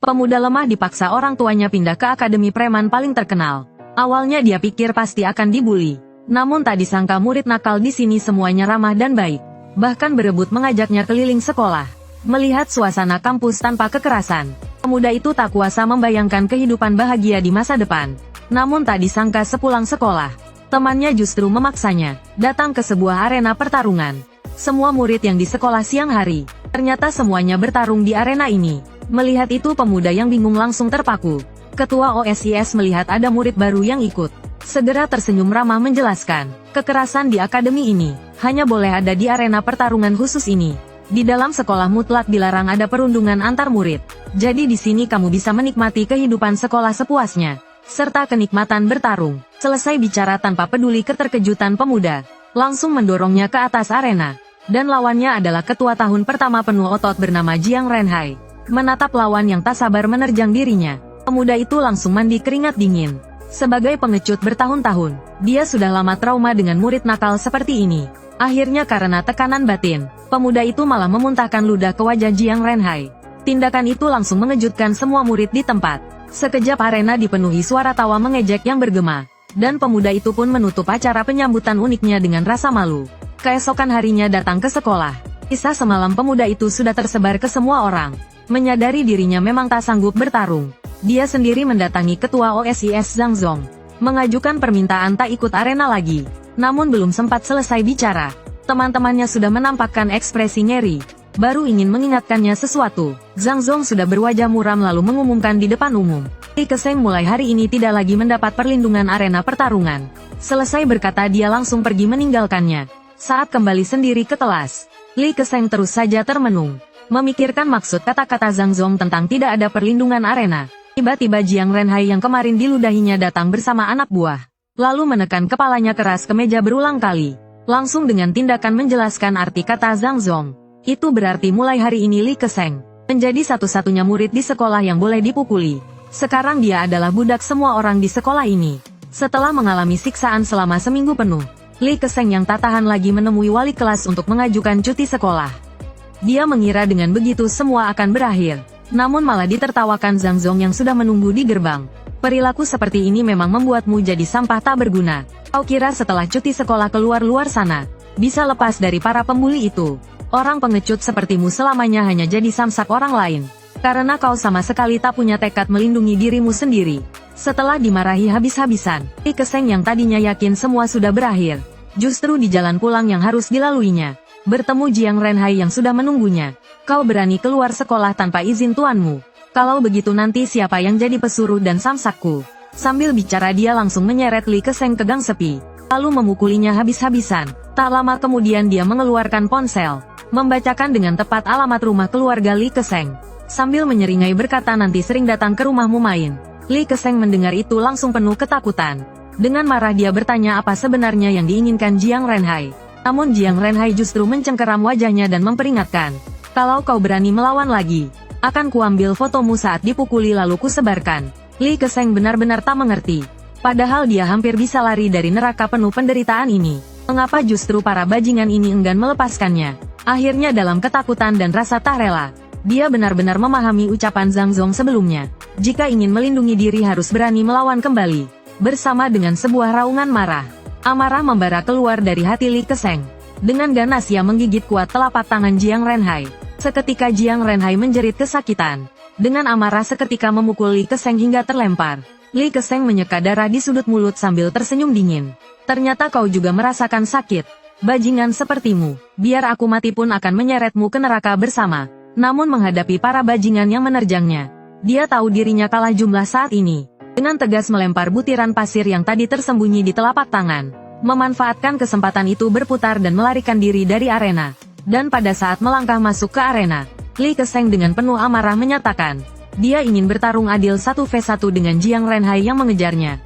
Pemuda lemah dipaksa orang tuanya pindah ke akademi preman paling terkenal. Awalnya dia pikir pasti akan dibully. Namun tak disangka murid nakal di sini semuanya ramah dan baik. Bahkan berebut mengajaknya keliling sekolah. Melihat suasana kampus tanpa kekerasan, pemuda itu tak kuasa membayangkan kehidupan bahagia di masa depan. Namun tak disangka sepulang sekolah, temannya justru memaksanya datang ke sebuah arena pertarungan. Semua murid yang di sekolah siang hari, ternyata semuanya bertarung di arena ini. Melihat itu pemuda yang bingung langsung terpaku. Ketua OSIS melihat ada murid baru yang ikut. Segera tersenyum ramah menjelaskan, kekerasan di akademi ini hanya boleh ada di arena pertarungan khusus ini. Di dalam sekolah mutlak dilarang ada perundungan antar murid. Jadi di sini kamu bisa menikmati kehidupan sekolah sepuasnya, serta kenikmatan bertarung. Selesai bicara tanpa peduli keterkejutan pemuda, langsung mendorongnya ke atas arena. Dan lawannya adalah ketua tahun pertama penuh otot bernama Jiang Renhai. Menatap lawan yang tak sabar menerjang dirinya, pemuda itu langsung mandi keringat dingin. Sebagai pengecut bertahun-tahun, dia sudah lama trauma dengan murid nakal seperti ini. Akhirnya karena tekanan batin, pemuda itu malah memuntahkan ludah ke wajah Jiang Renhai. Tindakan itu langsung mengejutkan semua murid di tempat. Sekejap arena dipenuhi suara tawa mengejek yang bergema. Dan pemuda itu pun menutup acara penyambutan uniknya dengan rasa malu. Keesokan harinya datang ke sekolah. Kisah semalam pemuda itu sudah tersebar ke semua orang. Menyadari dirinya memang tak sanggup bertarung, dia sendiri mendatangi ketua OSIS Zhang Zong, mengajukan permintaan tak ikut arena lagi. Namun belum sempat selesai bicara, teman-temannya sudah menampakkan ekspresi ngeri. Baru ingin mengingatkannya sesuatu, Zhang Zong sudah berwajah muram lalu mengumumkan di depan umum. Li Keseng mulai hari ini tidak lagi mendapat perlindungan arena pertarungan. Selesai berkata dia langsung pergi meninggalkannya. Saat kembali sendiri ke kelas, Li Keseng terus saja termenung, memikirkan maksud kata-kata Zhang Zong tentang tidak ada perlindungan arena. Tiba-tiba Jiang Renhai yang kemarin diludahinya datang bersama anak buah. Lalu menekan kepalanya keras ke meja berulang kali. Langsung dengan tindakan menjelaskan arti kata Zhang Zong. Itu berarti mulai hari ini Li Keseng menjadi satu-satunya murid di sekolah yang boleh dipukuli. Sekarang dia adalah budak semua orang di sekolah ini. Setelah mengalami siksaan selama seminggu penuh, Li Keseng yang tak tahan lagi menemui wali kelas untuk mengajukan cuti sekolah. Dia mengira dengan begitu semua akan berakhir. Namun malah ditertawakan Zhang Zong yang sudah menunggu di gerbang. Perilaku seperti ini memang membuatmu jadi sampah tak berguna. Kau kira setelah cuti sekolah keluar luar sana, bisa lepas dari para pembuli itu? Orang pengecut sepertimu selamanya hanya jadi samsak orang lain. Karena kau sama sekali tak punya tekad melindungi dirimu sendiri. Setelah dimarahi habis-habisan, Li Keseng yang tadinya yakin semua sudah berakhir, justru di jalan pulang yang harus dilaluinya, bertemu Jiang Renhai yang sudah menunggunya. Kau berani keluar sekolah tanpa izin tuanmu. Kalau begitu nanti siapa yang jadi pesuruh dan samsakku? Sambil bicara dia langsung menyeret Li Keseng ke gang sepi, lalu memukulinya habis-habisan. Tak lama kemudian dia mengeluarkan ponsel, membacakan dengan tepat alamat rumah keluarga Li Keseng. Sambil menyeringai berkata nanti sering datang ke rumahmu main. Li Keseng mendengar itu langsung penuh ketakutan. Dengan marah dia bertanya apa sebenarnya yang diinginkan Jiang Renhai. Namun Jiang Renhai justru mencengkeram wajahnya dan memperingatkan. Kalau kau berani melawan lagi, akan kuambil fotomu saat dipukuli lalu kusebarkan. Li Keseng benar-benar tak mengerti. Padahal dia hampir bisa lari dari neraka penuh penderitaan ini. Mengapa justru para bajingan ini enggan melepaskannya? Akhirnya dalam ketakutan dan rasa tak rela, dia benar-benar memahami ucapan Zhang Zong sebelumnya. Jika ingin melindungi diri harus berani melawan kembali. Bersama dengan sebuah raungan marah, amarah membara keluar dari hati Li Keseng. Dengan ganas ia menggigit kuat telapak tangan Jiang Renhai. Seketika Jiang Renhai menjerit kesakitan. Dengan amarah seketika memukul Li Keseng hingga terlempar. Li Keseng menyeka darah di sudut mulut sambil tersenyum dingin. Ternyata kau juga merasakan sakit. Bajingan sepertimu, biar aku mati pun akan menyeretmu ke neraka bersama. Namun menghadapi para bajingan yang menerjangnya, dia tahu dirinya kalah jumlah saat ini. Dengan tegas melempar butiran pasir yang tadi tersembunyi di telapak tangan. Memanfaatkan kesempatan itu berputar dan melarikan diri dari arena. Dan pada saat melangkah masuk ke arena, Li Keseng dengan penuh amarah menyatakan, dia ingin bertarung adil 1v1 dengan Jiang Renhai yang mengejarnya.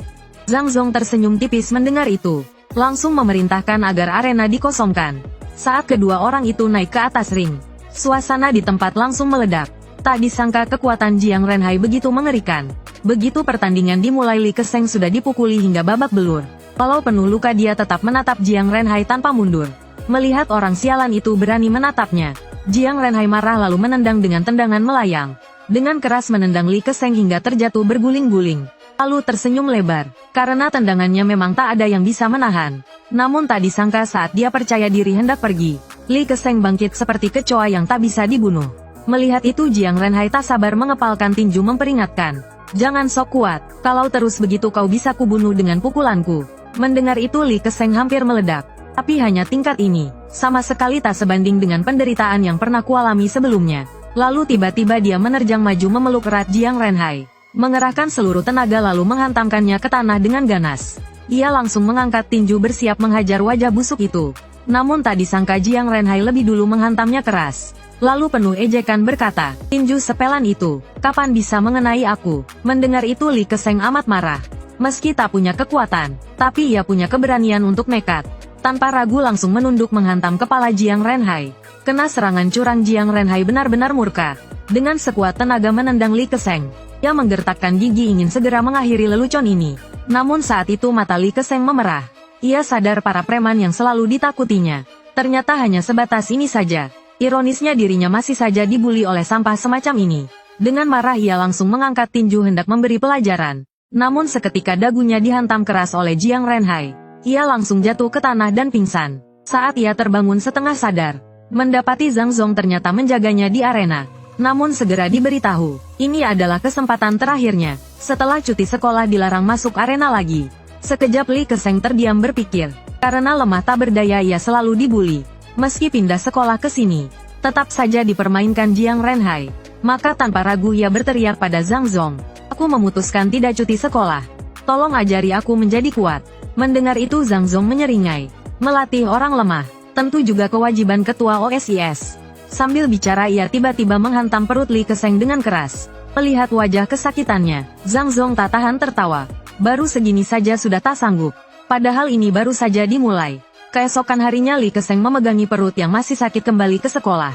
Zhang Zong tersenyum tipis mendengar itu, langsung memerintahkan agar arena dikosongkan. Saat kedua orang itu naik ke atas ring, suasana di tempat langsung meledak. Tak disangka kekuatan Jiang Renhai begitu mengerikan. Begitu pertandingan dimulai Li Keseng sudah dipukuli hingga babak belur. Walau penuh luka dia tetap menatap Jiang Renhai tanpa mundur. Melihat orang sialan itu berani menatapnya, Jiang Renhai marah lalu menendang dengan tendangan melayang. dengan keras menendang Li Keseng hingga terjatuh berguling-guling. Lalu tersenyum lebar, karena tendangannya memang tak ada yang bisa menahan. Namun tak disangka saat dia percaya diri hendak pergi, Li Keseng bangkit seperti kecoa yang tak bisa dibunuh. Melihat itu Jiang Renhai tak sabar mengepalkan tinju memperingatkan. Jangan sok kuat, kalau terus begitu kau bisa kubunuh dengan pukulanku. Mendengar itu Li Keseng hampir meledak. Tapi hanya tingkat ini, sama sekali tak sebanding dengan penderitaan yang pernah kualami sebelumnya. Lalu tiba-tiba dia menerjang maju memeluk erat Jiang Renhai. Mengerahkan seluruh tenaga lalu menghantamkannya ke tanah dengan ganas. Ia langsung mengangkat tinju bersiap menghajar wajah busuk itu. Namun tak disangka Jiang Renhai lebih dulu menghantamnya keras. Lalu penuh ejekan berkata, tinju sepelan itu, kapan bisa mengenai aku? Mendengar itu Li Keseng amat marah. Meski tak punya kekuatan, tapi ia punya keberanian untuk nekat. Tanpa ragu langsung menunduk menghantam kepala Jiang Renhai. Kena serangan curang Jiang Renhai benar-benar murka. Dengan sekuat tenaga menendang Li Keseng. Ia menggertakkan gigi ingin segera mengakhiri lelucon ini. Namun saat itu mata Li Keseng memerah. Ia sadar para preman yang selalu ditakutinya. Ternyata hanya sebatas ini saja. Ironisnya dirinya masih saja dibuli oleh sampah semacam ini. Dengan marah ia langsung mengangkat tinju hendak memberi pelajaran. Namun seketika dagunya dihantam keras oleh Jiang Renhai. Ia langsung jatuh ke tanah dan pingsan. Saat ia terbangun setengah sadar, mendapati Zhang Zong ternyata menjaganya di arena. Namun segera diberitahu, ini adalah kesempatan terakhirnya. Setelah cuti sekolah dilarang masuk arena lagi. Sekejap Li Keseng terdiam berpikir. Karena lemah tak berdaya ia selalu dibuli. Meski pindah sekolah ke sini, tetap saja dipermainkan Jiang Renhai. Maka tanpa ragu ia berteriak pada Zhang Zong. Aku memutuskan tidak cuti sekolah. Tolong ajari aku menjadi kuat. Mendengar itu Zhang Zong menyeringai. Melatih orang lemah, tentu juga kewajiban ketua OSIS. Sambil bicara ia tiba-tiba menghantam perut Li Keseng dengan keras. Melihat wajah kesakitannya, Zhang Zong tak tahan tertawa. Baru segini saja sudah tak sanggup. Padahal ini baru saja dimulai. Keesokan harinya Li Keseng memegangi perut yang masih sakit kembali ke sekolah.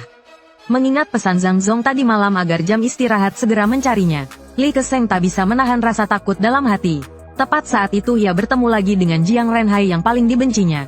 Mengingat pesan Zhang Zong tadi malam agar jam istirahat segera mencarinya, Li Keseng tak bisa menahan rasa takut dalam hati. Tepat saat itu ia bertemu lagi dengan Jiang Renhai yang paling dibencinya.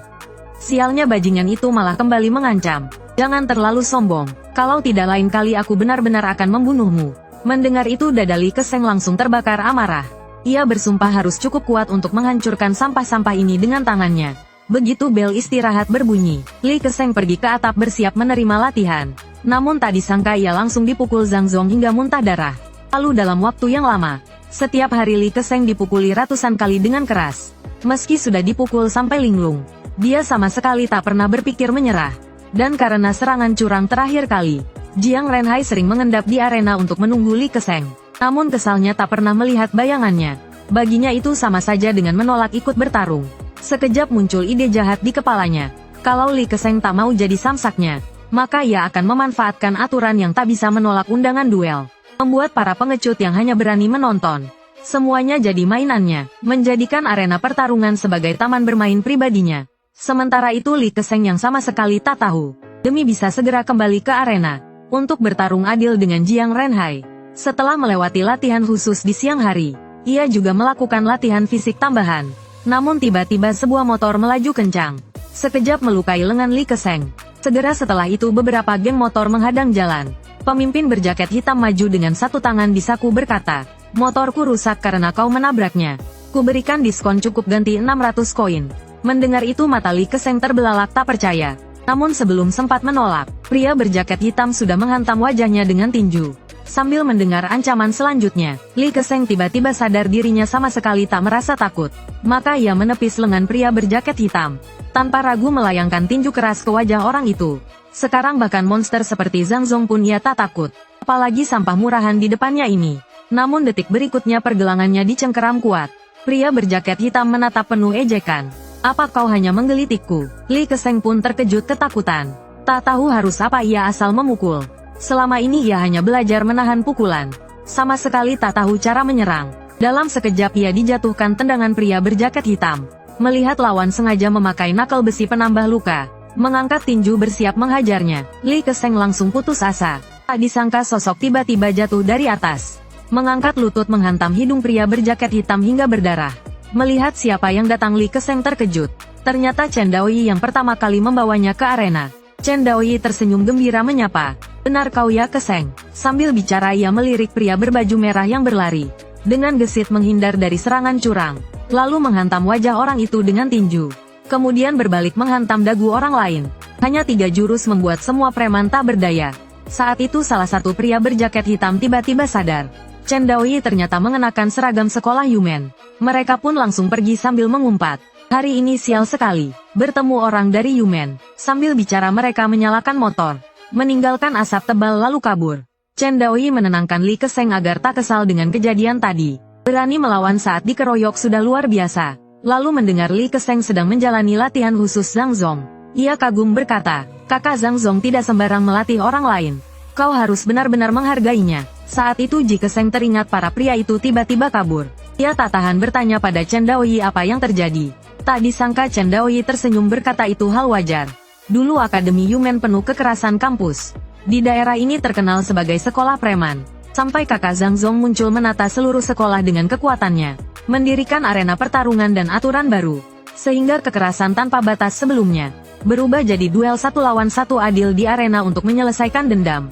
Sialnya bajingan itu malah kembali mengancam. Jangan terlalu sombong, kalau tidak lain kali aku benar-benar akan membunuhmu. Mendengar itu dada Li Keseng langsung terbakar amarah. Ia bersumpah harus cukup kuat untuk menghancurkan sampah-sampah ini dengan tangannya. Begitu bel istirahat berbunyi, Li Keseng pergi ke atap bersiap menerima latihan. Namun tak disangka ia langsung dipukul Zhang Zong hingga muntah darah. Lalu dalam waktu yang lama, setiap hari Li Keseng dipukuli ratusan kali dengan keras. Meski sudah dipukul sampai linglung, dia sama sekali tak pernah berpikir menyerah. Dan karena serangan curang terakhir kali, Jiang Renhai sering mengendap di arena untuk menunggu Li Keseng. Namun kesalnya tak pernah melihat bayangannya. Baginya itu sama saja dengan menolak ikut bertarung. Sekejap muncul ide jahat di kepalanya. Kalau Li Keseng tak mau jadi samsaknya, maka ia akan memanfaatkan aturan yang tak bisa menolak undangan duel. Membuat para pengecut yang hanya berani menonton. Semuanya jadi mainannya, menjadikan arena pertarungan sebagai taman bermain pribadinya. Sementara itu Li Keseng yang sama sekali tak tahu, demi bisa segera kembali ke arena, untuk bertarung adil dengan Jiang Renhai. Setelah melewati latihan khusus di siang hari, ia juga melakukan latihan fisik tambahan. Namun tiba-tiba sebuah motor melaju kencang. Sekejap melukai lengan Li Keseng. Segera setelah itu beberapa geng motor menghadang jalan. Pemimpin berjaket hitam maju dengan satu tangan di saku berkata, "Motorku rusak karena kau menabraknya. Kuberikan diskon cukup ganti 600 koin." Mendengar itu mata Li Keseng terbelalak tak percaya. Namun sebelum sempat menolak, pria berjaket hitam sudah menghantam wajahnya dengan tinju. Sambil mendengar ancaman selanjutnya, Li Keseng tiba-tiba sadar dirinya sama sekali tak merasa takut. Maka ia menepis lengan pria berjaket hitam. Tanpa ragu melayangkan tinju keras ke wajah orang itu. Sekarang bahkan monster seperti Zhang Zong pun ia tak takut. Apalagi sampah murahan di depannya ini. Namun detik berikutnya pergelangannya dicengkeram kuat. Pria berjaket hitam menatap penuh ejekan. "Apa kau hanya menggelitikku?" Li Keseng pun terkejut ketakutan. Tak tahu harus apa ia asal memukul. Selama ini ia hanya belajar menahan pukulan. Sama sekali tak tahu cara menyerang. Dalam sekejap ia dijatuhkan tendangan pria berjaket hitam. Melihat lawan sengaja memakai nakal besi penambah luka, mengangkat tinju bersiap menghajarnya, Li Keseng langsung putus asa. Tak disangka sosok tiba-tiba jatuh dari atas. Mengangkat lutut menghantam hidung pria berjaket hitam hingga berdarah. Melihat siapa yang datang Li Keseng terkejut. Ternyata Chen Daoyi yang pertama kali membawanya ke arena. Chen Daoyi tersenyum gembira menyapa. Benar kau ya Keseng. Sambil bicara ia melirik pria berbaju merah yang berlari. Dengan gesit menghindar dari serangan curang. Lalu menghantam wajah orang itu dengan tinju. Kemudian berbalik menghantam dagu orang lain. Hanya 3 jurus membuat semua preman tak berdaya. Saat itu salah satu pria berjaket hitam tiba-tiba sadar. Chen Daoyi ternyata mengenakan seragam sekolah Yumen. Mereka pun langsung pergi sambil mengumpat. Hari ini sial sekali. Bertemu orang dari Yumen. Sambil bicara mereka menyalakan motor. Meninggalkan asap tebal lalu kabur. Chen Daoyi menenangkan Li Keseng agar tak kesal dengan kejadian tadi. Berani melawan saat dikeroyok sudah luar biasa. Lalu mendengar Li Keseng sedang menjalani latihan khusus Zhang Zong. Ia kagum berkata, kakak Zhang Zong tidak sembarang melatih orang lain. Kau harus benar-benar menghargainya. Saat itu Ji Keseng teringat para pria itu tiba-tiba kabur. Ia tak tahan bertanya pada Chen Daoyi apa yang terjadi. Tak disangka Chen Daoyi tersenyum berkata itu hal wajar. Dulu Akademi Yumen penuh kekerasan kampus. Di daerah ini terkenal sebagai sekolah preman. Sampai kakak Zhang Zong muncul menata seluruh sekolah dengan kekuatannya. Mendirikan arena pertarungan dan aturan baru. Sehingga kekerasan tanpa batas sebelumnya berubah jadi duel 1 lawan 1 adil di arena untuk menyelesaikan dendam.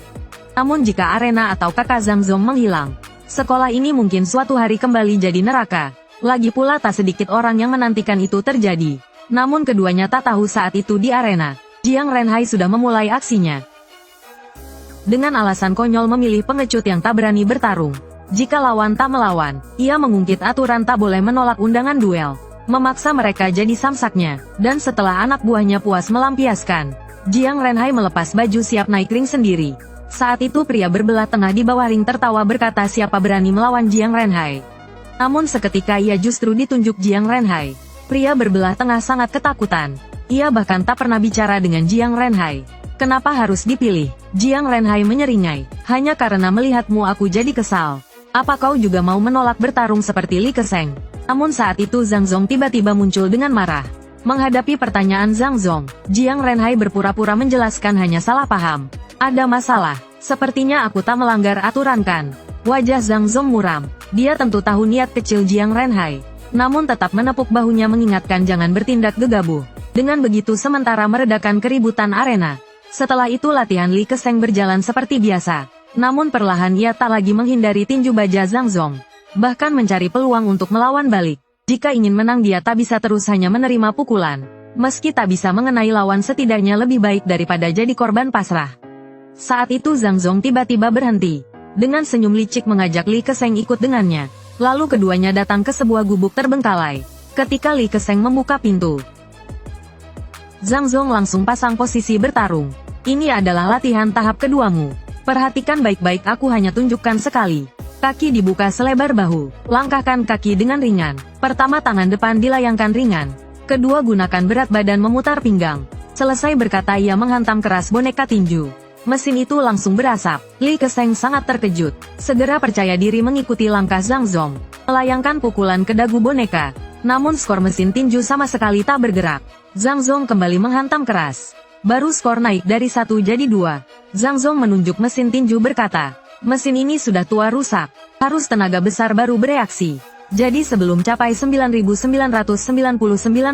Namun jika arena atau kakak Zhang Zong menghilang, sekolah ini mungkin suatu hari kembali jadi neraka. Lagi pula tak sedikit orang yang menantikan itu terjadi. Namun keduanya tak tahu saat itu di arena, Jiang Renhai sudah memulai aksinya. Dengan alasan konyol memilih pengecut yang tak berani bertarung. Jika lawan tak melawan, ia mengungkit aturan tak boleh menolak undangan duel. Memaksa mereka jadi samsaknya. Dan setelah anak buahnya puas melampiaskan, Jiang Renhai melepas baju siap naik ring sendiri. Saat itu pria berbelah tengah di bawah ring tertawa berkata siapa berani melawan Jiang Renhai. Namun seketika ia justru ditunjuk Jiang Renhai. Pria berbelah tengah sangat ketakutan. Ia bahkan tak pernah bicara dengan Jiang Renhai. Kenapa harus dipilih? Jiang Renhai menyeringai. Hanya karena melihatmu aku jadi kesal. Apa kau juga mau menolak bertarung seperti Li Keseng? Namun saat itu Zhang Zong tiba-tiba muncul dengan marah. Menghadapi pertanyaan Zhang Zong, Jiang Renhai berpura-pura menjelaskan hanya salah paham. Ada masalah. Sepertinya aku tak melanggar aturan kan? Wajah Zhang Zong muram. Dia tentu tahu niat kecil Jiang Renhai. Namun tetap menepuk bahunya mengingatkan jangan bertindak gegabah. Dengan begitu sementara meredakan keributan arena. Setelah itu latihan Li Keseng berjalan seperti biasa. Namun perlahan ia tak lagi menghindari tinju baja Zhang Zong. Bahkan mencari peluang untuk melawan balik. Jika ingin menang dia tak bisa terus hanya menerima pukulan. Meski tak bisa mengenai lawan setidaknya lebih baik daripada jadi korban pasrah. Saat itu Zhang Zong tiba-tiba berhenti. Dengan senyum licik mengajak Li Keseng ikut dengannya. Lalu keduanya datang ke sebuah gubuk terbengkalai. Ketika Li Keseng membuka pintu, Zhang Zong langsung pasang posisi bertarung. Ini adalah latihan tahap keduamu. Perhatikan baik-baik aku hanya tunjukkan sekali. Kaki dibuka selebar bahu. Langkahkan kaki dengan ringan. Pertama tangan depan dilayangkan ringan. Kedua gunakan berat badan memutar pinggang. Selesai berkata ia menghantam keras boneka tinju. Mesin itu langsung berasap. Li Keseng sangat terkejut. Segera percaya diri mengikuti langkah Zhang Zong. Melayangkan pukulan ke dagu boneka. Namun skor mesin tinju sama sekali tak bergerak. Zhang Zong kembali menghantam keras. Baru skor naik dari 1 jadi 2. Zhang Zong menunjuk mesin tinju berkata, mesin ini sudah tua rusak. Harus tenaga besar baru bereaksi. Jadi sebelum capai 9.999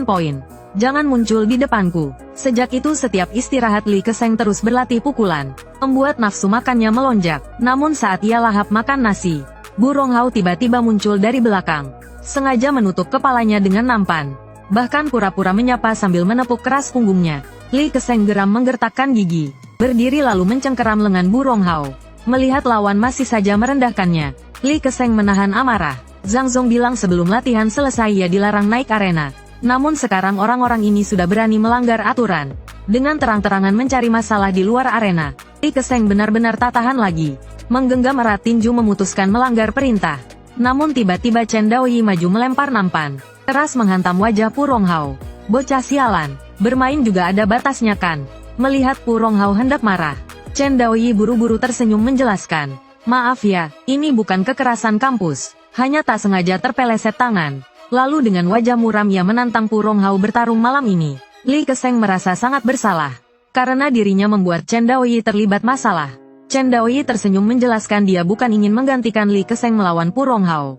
poin, jangan muncul di depanku. Sejak itu setiap istirahat Li Keseng terus berlatih pukulan. Membuat nafsu makannya melonjak. Namun saat ia lahap makan nasi, Bu Ronghao tiba-tiba muncul dari belakang. Sengaja menutup kepalanya dengan nampan. Bahkan pura-pura menyapa sambil menepuk keras punggungnya. Li Keseng geram menggertakkan gigi. Berdiri lalu mencengkeram lengan Bu Ronghao. Melihat lawan masih saja merendahkannya, Li Keseng menahan amarah. Zhang Zong bilang sebelum latihan selesai ia dilarang naik arena. Namun sekarang orang-orang ini sudah berani melanggar aturan. Dengan terang-terangan mencari masalah di luar arena, Li Keseng benar-benar tak tahan lagi. Menggenggam erat tinju memutuskan melanggar perintah. Namun tiba-tiba Chen Daoyi maju melempar nampan. Keras menghantam wajah Pu Ronghao. Bocah sialan, bermain juga ada batasnya kan? Melihat Pu Ronghao hendak marah, Chen Daoyi buru-buru tersenyum menjelaskan. Maaf ya, ini bukan kekerasan kampus. Hanya tak sengaja terpeleset tangan. Lalu dengan wajah muram ia menantang Pu Ronghao bertarung malam ini. Li Keseng merasa sangat bersalah. Karena dirinya membuat Chen Daoyi terlibat masalah. Chen Daoyi tersenyum menjelaskan dia bukan ingin menggantikan Li Keseng melawan Pu Ronghao.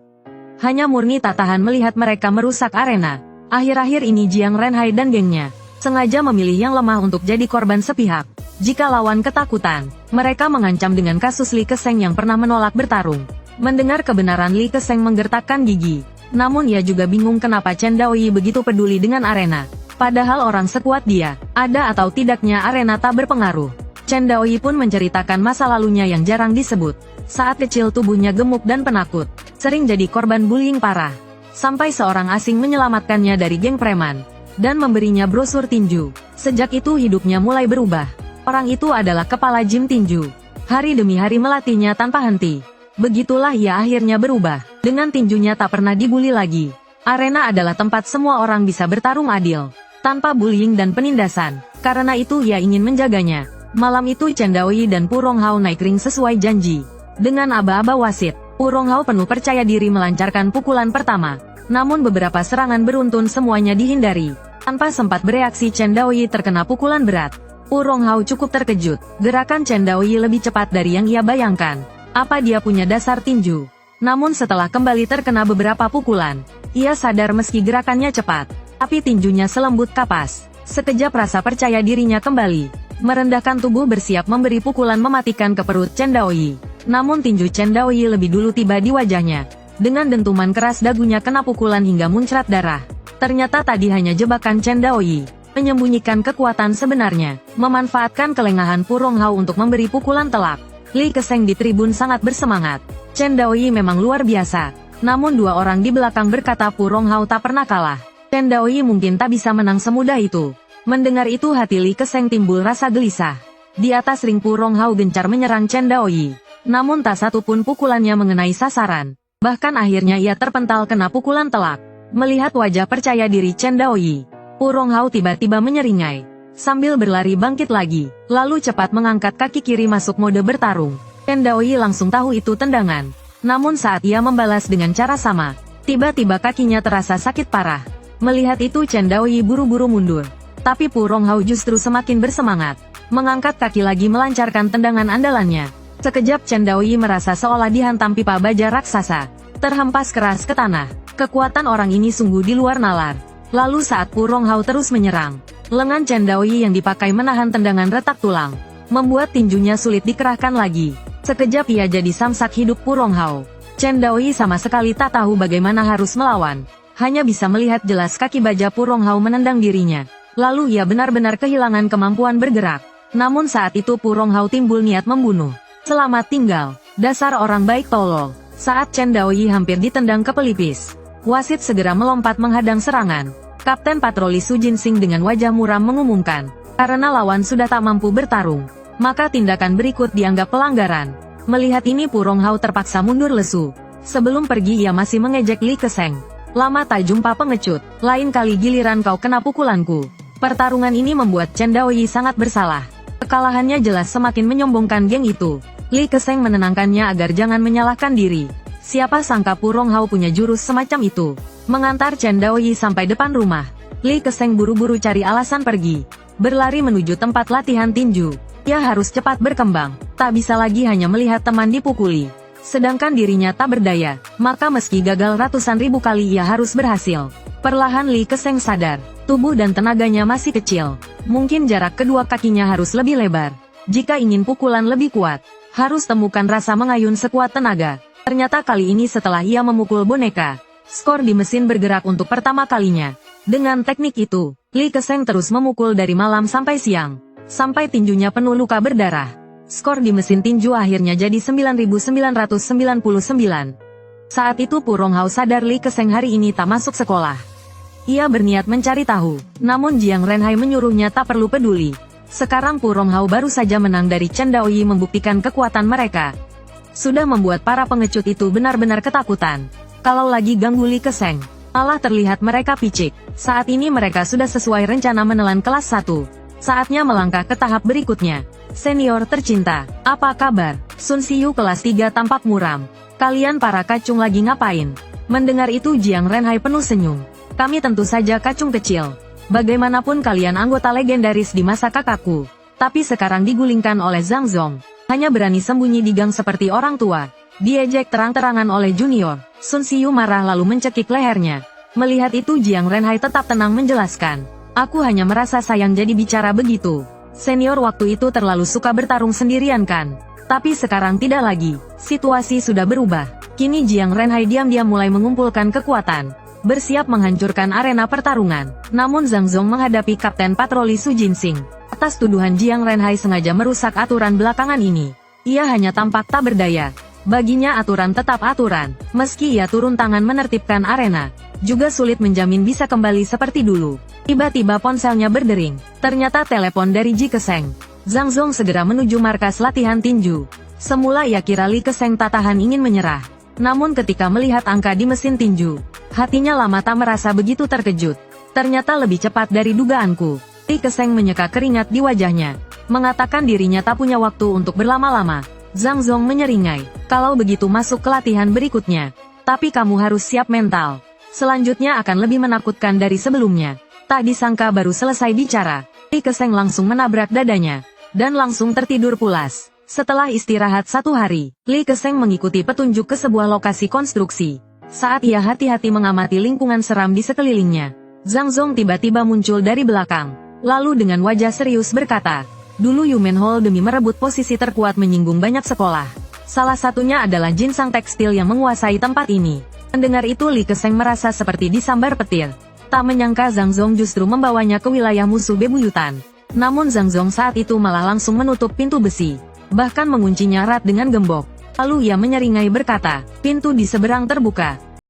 Hanya murni tak tahan melihat mereka merusak arena. Akhir-akhir ini Jiang Renhai dan gengnya sengaja memilih yang lemah untuk jadi korban sepihak. Jika lawan ketakutan, mereka mengancam dengan kasus Li Keseng yang pernah menolak bertarung. Mendengar kebenaran, Li Keseng menggertakkan gigi. Namun ia juga bingung kenapa Chen Daoyi begitu peduli dengan arena. Padahal orang sekuat dia, ada atau tidaknya arena tak berpengaruh. Chen Daoyi pun menceritakan masa lalunya yang jarang disebut. Saat kecil tubuhnya gemuk dan penakut, sering jadi korban bullying parah. Sampai seorang asing menyelamatkannya dari geng preman, dan memberinya brosur tinju. Sejak itu hidupnya mulai berubah. Orang itu adalah kepala gym tinju. Hari demi hari melatihnya tanpa henti. Begitulah ia akhirnya berubah. Dengan tinjunya tak pernah dibully lagi. Arena adalah tempat semua orang bisa bertarung adil, tanpa bullying dan penindasan. Karena itu ia ingin menjaganya. Malam itu Chen Daoyi dan Pu Ronghao naik ring sesuai janji. Dengan aba-aba wasit, Pu Ronghao penuh percaya diri melancarkan pukulan pertama. Namun beberapa serangan beruntun semuanya dihindari. Tanpa sempat bereaksi, Chen Daoyi terkena pukulan berat. Pu Ronghao cukup terkejut. Gerakan Chen Daoyi lebih cepat dari yang ia bayangkan. Apa dia punya dasar tinju? Namun setelah kembali terkena beberapa pukulan, ia sadar meski gerakannya cepat, tapi tinjunya selembut kapas. Sekejap rasa percaya dirinya kembali. Merendahkan tubuh bersiap memberi pukulan mematikan ke perut Chen Daoyi. Namun tinju Chen Daoyi lebih dulu tiba di wajahnya. Dengan dentuman keras dagunya kena pukulan hingga muncrat darah. Ternyata tadi hanya jebakan Chen Daoyi. Menyembunyikan kekuatan sebenarnya, memanfaatkan kelengahan Pu Ronghao untuk memberi pukulan telak. Li Keseng di tribun sangat bersemangat. Chen Daoyi memang luar biasa. Namun dua orang di belakang berkata Pu Ronghao tak pernah kalah. Chen Daoyi mungkin tak bisa menang semudah itu. Mendengar itu hati Li Keseng timbul rasa gelisah. Di atas ring Pu Ronghao gencar menyerang Chen Daoyi. Namun tak satu pun pukulannya mengenai sasaran. Bahkan akhirnya ia terpental kena pukulan telak. Melihat wajah percaya diri Chen Daoyi, Pu Ronghao tiba-tiba menyeringai. Sambil berlari bangkit lagi, lalu cepat mengangkat kaki kiri masuk mode bertarung. Chen Daoyi langsung tahu itu tendangan. Namun saat ia membalas dengan cara sama, tiba-tiba kakinya terasa sakit parah. Melihat itu Chen Daoyi buru-buru mundur. Tapi Pu Ronghao justru semakin bersemangat. Mengangkat kaki lagi melancarkan tendangan andalannya. Sekejap Chen Daoyi merasa seolah dihantam pipa baja raksasa. Terhempas keras ke tanah. Kekuatan orang ini sungguh di luar nalar. Lalu saat Pu Ronghao terus menyerang, lengan Chen Daoyi yang dipakai menahan tendangan retak tulang, membuat tinjunya sulit dikerahkan lagi. Sekejap ia jadi samsak hidup Pu Ronghao. Chen Daoyi sama sekali tak tahu bagaimana harus melawan. Hanya bisa melihat jelas kaki baja Pu Ronghao menendang dirinya. Lalu ia benar-benar kehilangan kemampuan bergerak. Namun saat itu Pu Ronghao timbul niat membunuh. Selamat tinggal, dasar orang baik tolol. Saat Chen Daoyi hampir ditendang ke pelipis, wasit segera melompat menghadang serangan. Kapten patroli Su Jinsing dengan wajah muram mengumumkan, karena lawan sudah tak mampu bertarung, maka tindakan berikut dianggap pelanggaran. Melihat ini Pu Ronghao terpaksa mundur lesu. Sebelum pergi ia masih mengejek Li Keseng. Lama tak jumpa pengecut, lain kali giliran kau kena pukulanku. Pertarungan ini membuat Chen Daoyi sangat bersalah. Kekalahannya jelas semakin menyombongkan geng itu. Li Keseng menenangkannya agar jangan menyalahkan diri. Siapa sangka Pu Ronghao punya jurus semacam itu. Mengantar Chen Daoyi sampai depan rumah, Li Keseng buru-buru cari alasan pergi. Berlari menuju tempat latihan tinju. Ia harus cepat berkembang, tak bisa lagi hanya melihat teman dipukuli. Sedangkan dirinya tak berdaya, maka meski gagal ratusan ribu kali ia harus berhasil. Perlahan Li Keseng sadar, tubuh dan tenaganya masih kecil. Mungkin jarak kedua kakinya harus lebih lebar. Jika ingin pukulan lebih kuat, harus temukan rasa mengayun sekuat tenaga. Ternyata kali ini setelah ia memukul boneka, skor di mesin bergerak untuk pertama kalinya. Dengan teknik itu, Li Keseng terus memukul dari malam sampai siang, sampai tinjunya penuh luka berdarah. Skor di mesin tinju akhirnya jadi 9.999. Saat itu Pu Ronghao sadar Li Keseng hari ini tak masuk sekolah. Ia berniat mencari tahu, namun Jiang Renhai menyuruhnya tak perlu peduli. Sekarang Pu Ronghao baru saja menang dari Chen Daoyi membuktikan kekuatan mereka. Sudah membuat para pengecut itu benar-benar ketakutan. Kalau lagi ganggu Li Keseng, malah terlihat mereka picik. Saat ini mereka sudah sesuai rencana menelan kelas 1. Saatnya melangkah ke tahap berikutnya. Senior tercinta, apa kabar? Sun Xiu kelas 3 tampak muram. Kalian para kacung lagi ngapain? Mendengar itu Jiang Renhai penuh senyum. Kami tentu saja kacung kecil. Bagaimanapun kalian anggota legendaris di masa kakakku. Tapi sekarang digulingkan oleh Zhang Zong. Hanya berani sembunyi di gang seperti orang tua. Diejek terang-terangan oleh junior. Sun Xiu marah lalu mencekik lehernya. Melihat itu Jiang Renhai tetap tenang menjelaskan. Aku hanya merasa sayang jadi bicara begitu. Senior waktu itu terlalu suka bertarung sendirian kan? Tapi sekarang tidak lagi. Situasi sudah berubah. Kini Jiang Renhai diam-diam mulai mengumpulkan kekuatan, bersiap menghancurkan arena pertarungan. Namun Zhang Zong menghadapi Kapten Patroli Su Jinsing. Atas tuduhan Jiang Renhai sengaja merusak aturan belakangan ini, ia hanya tampak tak berdaya. Baginya aturan tetap aturan. Meski ia turun tangan menertibkan arena, juga sulit menjamin bisa kembali seperti dulu. Tiba-tiba ponselnya berdering. Ternyata telepon dari Ji Keseng. Zhang Zong segera menuju markas latihan tinju. Semula ia kira Li Keseng tak tahan ingin menyerah. Namun ketika melihat angka di mesin tinju, hatinya lama tak merasa begitu terkejut. Ternyata lebih cepat dari dugaanku. Li Keseng menyeka keringat di wajahnya, mengatakan dirinya tak punya waktu untuk berlama-lama. Zhang Zong menyeringai. Kalau begitu masuk ke latihan berikutnya. Tapi kamu harus siap mental. Selanjutnya akan lebih menakutkan dari sebelumnya. Tak disangka baru selesai bicara, Li Keseng langsung menabrak dadanya, dan langsung tertidur pulas. Setelah istirahat 1 hari, Li Keseng mengikuti petunjuk ke sebuah lokasi konstruksi. Saat ia hati-hati mengamati lingkungan seram di sekelilingnya, Zhang Zong tiba-tiba muncul dari belakang, lalu dengan wajah serius berkata, dulu Yumen Hall demi merebut posisi terkuat menyinggung banyak sekolah. Salah satunya adalah Jinsang Tekstil yang menguasai tempat ini. Mendengar itu Li Keseng merasa seperti disambar petir. Tak menyangka Zhang Zong justru membawanya ke wilayah musuh bebuyutan. Namun Zhang Zong saat itu malah langsung menutup pintu besi, bahkan menguncinya erat dengan gembok. Lalu ia menyeringai berkata, pintu di seberang terbuka.